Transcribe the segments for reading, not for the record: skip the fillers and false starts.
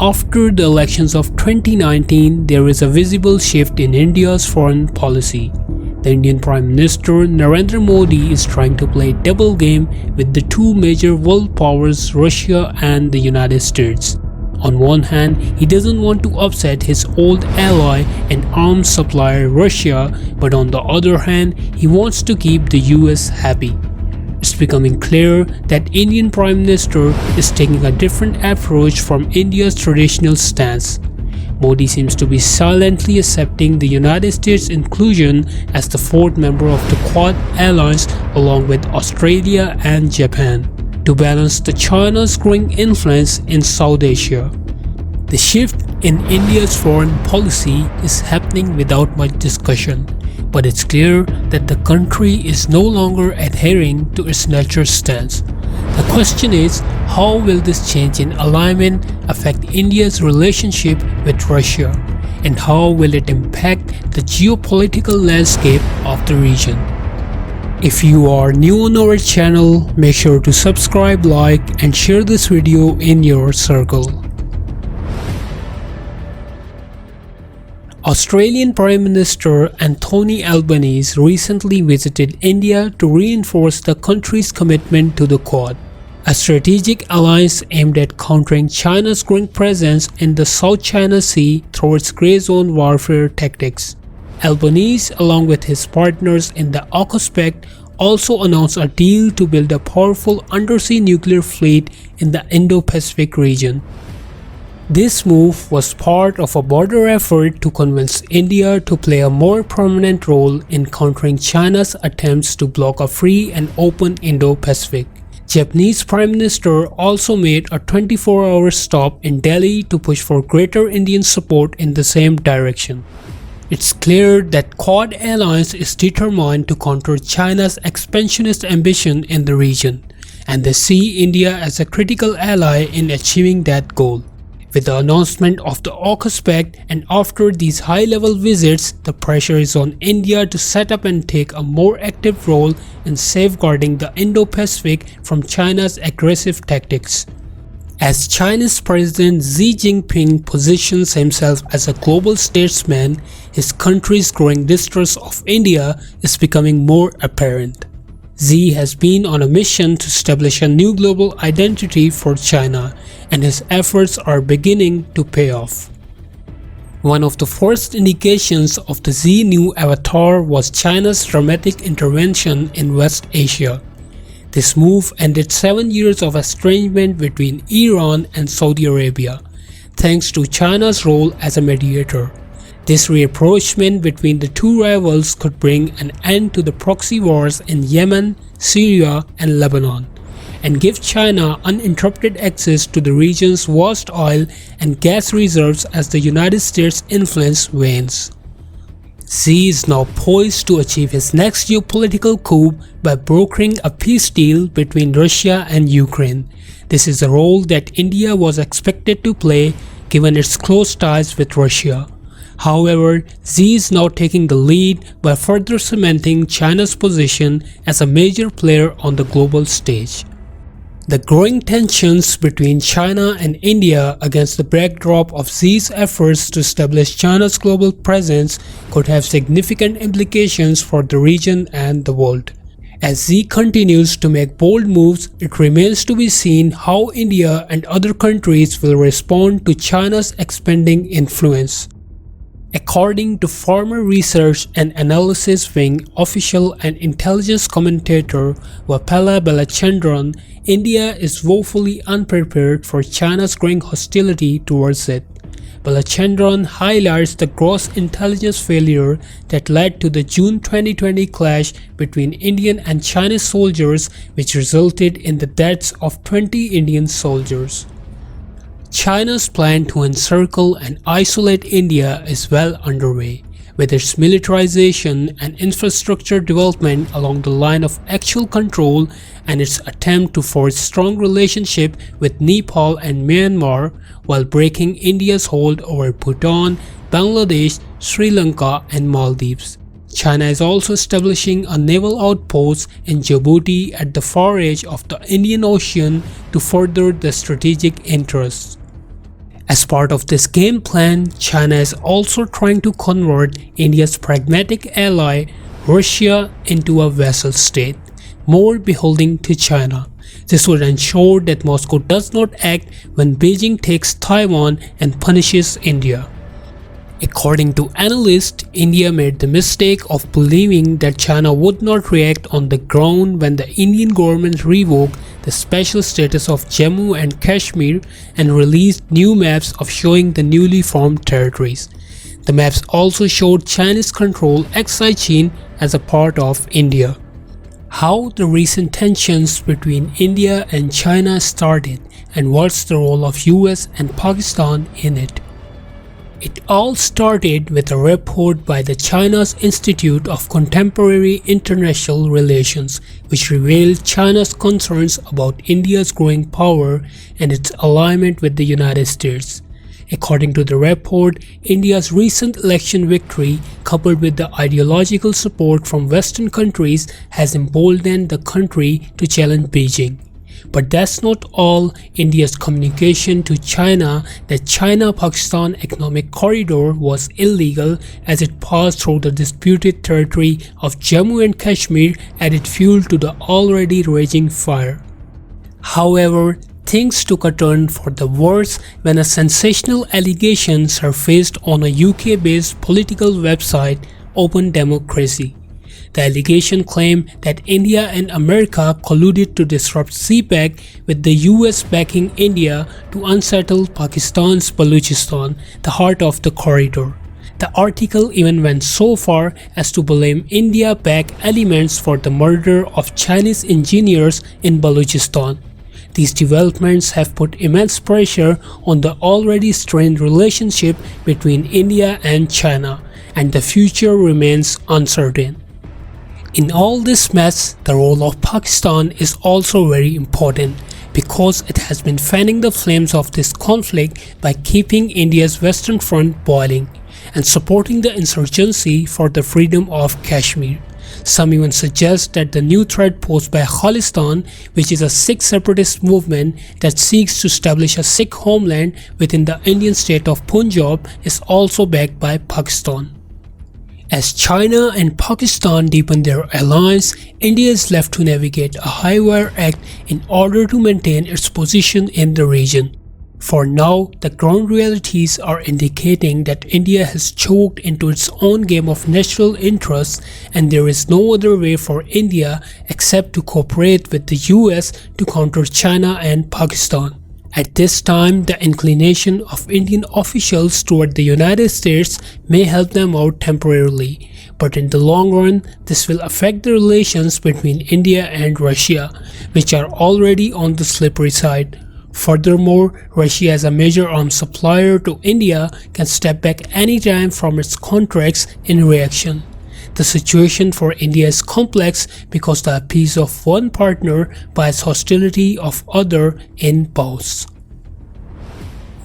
after the elections of 2019, there is a visible shift in India's foreign policy. The Indian Prime Minister Narendra Modi is trying to play double game with the two major world powers, Russia and the United States. On one hand, he doesn't want to upset his old ally and arms supplier Russia, but on the other hand, he wants to keep the US happy. It's becoming clear that Indian Prime Minister is taking a different approach from India's traditional stance. Modi seems to be silently accepting the United States' inclusion as the fourth member of the Quad alliance along with Australia and Japan, to balance China's growing influence in South Asia. The shift in India's foreign policy is happening without much discussion, but it's clear that the country is no longer adhering to its natural stance. The question is, how will this change in alignment affect India's relationship with Russia, and how will it impact the geopolitical landscape of the region? If you are new on our channel, make sure to subscribe, like, and share this video in your circle. Australian Prime Minister Anthony Albanese recently visited India to reinforce the country's commitment to the Quad, a strategic alliance aimed at countering China's growing presence in the South China Sea through its grey zone warfare tactics. Albanese, along with his partners in the AUKUS, also announced a deal to build a powerful undersea nuclear fleet in the Indo-Pacific region. This move was part of a broader effort to convince India to play a more prominent role in countering China's attempts to block a free and open Indo-Pacific. Japanese Prime Minister also made a 24-hour stop in Delhi to push for greater Indian support in the same direction. It's clear that Quad alliance is determined to counter China's expansionist ambition in the region, and they see India as a critical ally in achieving that goal. With the announcement of the AUKUS Pact and after these high-level visits, the pressure is on India to set up and take a more active role in safeguarding the Indo-Pacific from China's aggressive tactics. As China's President Xi Jinping positions himself as a global statesman, his country's growing distrust of India is becoming more apparent. Xi has been on a mission to establish a new global identity for China, and his efforts are beginning to pay off. One of the first indications of the Xi new avatar was China's dramatic intervention in West Asia. This move ended 7 years of estrangement between Iran and Saudi Arabia, thanks to China's role as a mediator. This rapprochement between the two rivals could bring an end to the proxy wars in Yemen, Syria, and Lebanon, and give China uninterrupted access to the region's vast oil and gas reserves as the United States' influence wanes. Xi is now poised to achieve his next geopolitical coup by brokering a peace deal between Russia and Ukraine. This is a role that India was expected to play given its close ties with Russia. However, Xi is now taking the lead by further cementing China's position as a major player on the global stage. The growing tensions between China and India against the backdrop of Xi's efforts to establish China's global presence could have significant implications for the region and the world. As Xi continues to make bold moves, it remains to be seen how India and other countries will respond to China's expanding influence. According to former research and analysis wing official and intelligence commentator Vapala Balachandran, India is woefully unprepared for China's growing hostility towards it. Balachandran highlights the gross intelligence failure that led to the June 2020 clash between Indian and Chinese soldiers, which resulted in the deaths of 20 Indian soldiers. China's plan to encircle and isolate India is well underway, with its militarization and infrastructure development along the line of actual control and its attempt to forge strong relationship with Nepal and Myanmar while breaking India's hold over Bhutan, Bangladesh, Sri Lanka and Maldives. China is also establishing a naval outpost in Djibouti at the far edge of the Indian Ocean to further the strategic interests. As part of this game plan, China is also trying to convert India's pragmatic ally, Russia, into a vassal state, more beholden to China. This would ensure that Moscow does not act when Beijing takes Taiwan and punishes India. According to analysts, India made the mistake of believing that China would not react on the ground when the Indian government revoked the special status of Jammu and Kashmir and released new maps of showing the newly formed territories. The maps also showed Chinese control Chin as a part of India. How the recent tensions between India and China started and what's the role of US and Pakistan in it. It all started with a report by the China's Institute of Contemporary International Relations, which revealed China's concerns about India's growing power and its alignment with the United States. According to the report, India's recent election victory, coupled with the ideological support from Western countries, has emboldened the country to challenge Beijing. But that's not all. India's communication to China that China-Pakistan Economic Corridor was illegal as it passed through the disputed territory of Jammu and Kashmir added fuel to the already raging fire. However, things took a turn for the worse when a sensational allegation surfaced on a UK-based political website, Open Democracy. The allegation claimed that India and America colluded to disrupt CPEC with the US backing India to unsettle Pakistan's Balochistan, the heart of the corridor. The article even went so far as to blame India-backed elements for the murder of Chinese engineers in Balochistan. These developments have put immense pressure on the already strained relationship between India and China, and the future remains uncertain. In all this mess, the role of Pakistan is also very important because it has been fanning the flames of this conflict by keeping India's Western Front boiling and supporting the insurgency for the freedom of Kashmir. Some even suggest that the new threat posed by Khalistan, which is a Sikh separatist movement that seeks to establish a Sikh homeland within the Indian state of Punjab, is also backed by Pakistan. As China and Pakistan deepen their alliance, India is left to navigate a high-wire act in order to maintain its position in the region. For now, the ground realities are indicating that India has choked into its own game of national interests, and there is no other way for India except to cooperate with the US to counter China and Pakistan. At this time, the inclination of Indian officials toward the United States may help them out temporarily, but in the long run, this will affect the relations between India and Russia, which are already on the slippery side. Furthermore, Russia as a major arms supplier to India can step back anytime from its contracts in reaction. The situation for India is complex because the appease of one partner buys hostility of other in both.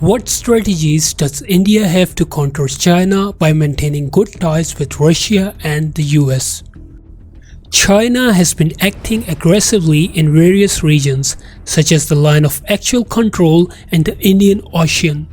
What strategies does India have to counter China by maintaining good ties with Russia and the US? China has been acting aggressively in various regions, such as the line of actual control and the Indian Ocean.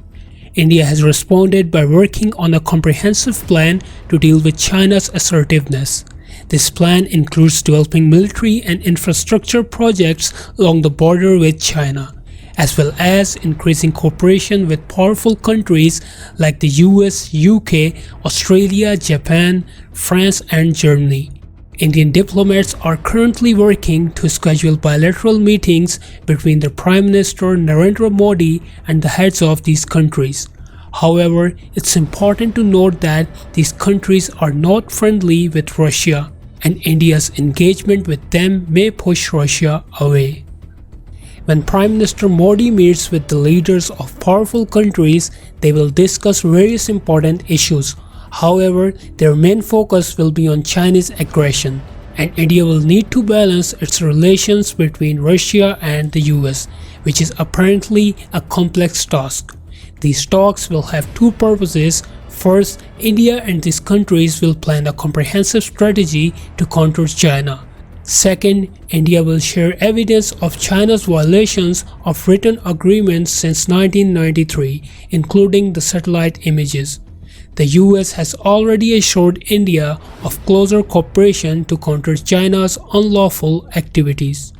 India has responded by working on a comprehensive plan to deal with China's assertiveness. This plan includes developing military and infrastructure projects along the border with China, as well as increasing cooperation with powerful countries like the US, UK, Australia, Japan, France, and Germany. Indian diplomats are currently working to schedule bilateral meetings between the Prime Minister Narendra Modi and the heads of these countries. However, it's important to note that these countries are not friendly with Russia, and India's engagement with them may push Russia away. When Prime Minister Modi meets with the leaders of powerful countries, they will discuss various important issues. However, their main focus will be on Chinese aggression, and India will need to balance its relations between Russia and the US, which is apparently a complex task. These talks will have two purposes. First, India and these countries will plan a comprehensive strategy to counter China. Second, India will share evidence of China's violations of written agreements since 1993, including the satellite images. The US has already assured India of closer cooperation to counter China's unlawful activities.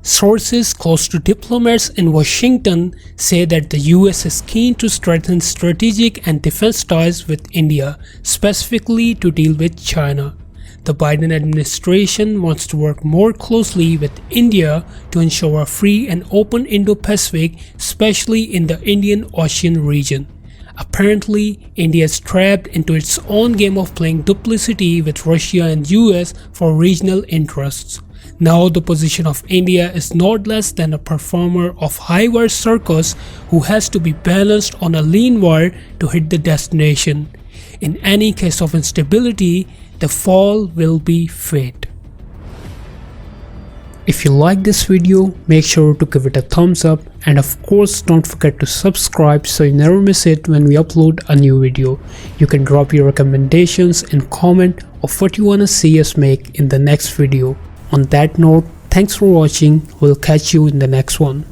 Sources close to diplomats in Washington say that the US is keen to strengthen strategic and defense ties with India, specifically to deal with China. The Biden administration wants to work more closely with India to ensure a free and open Indo-Pacific, especially in the Indian Ocean region. Apparently, India is trapped into its own game of playing duplicity with Russia and US for regional interests. Now the position of India is not less than a performer of high-wire circus who has to be balanced on a lean wire to hit the destination. In any case of instability, the fall will be fate. If you like this video, make sure to give it a thumbs up, and of course don't forget to subscribe so you never miss it when we upload a new video. You can drop your recommendations and comment of what you wanna see us make in the next video. On that note, thanks for watching. We'll catch you in the next one.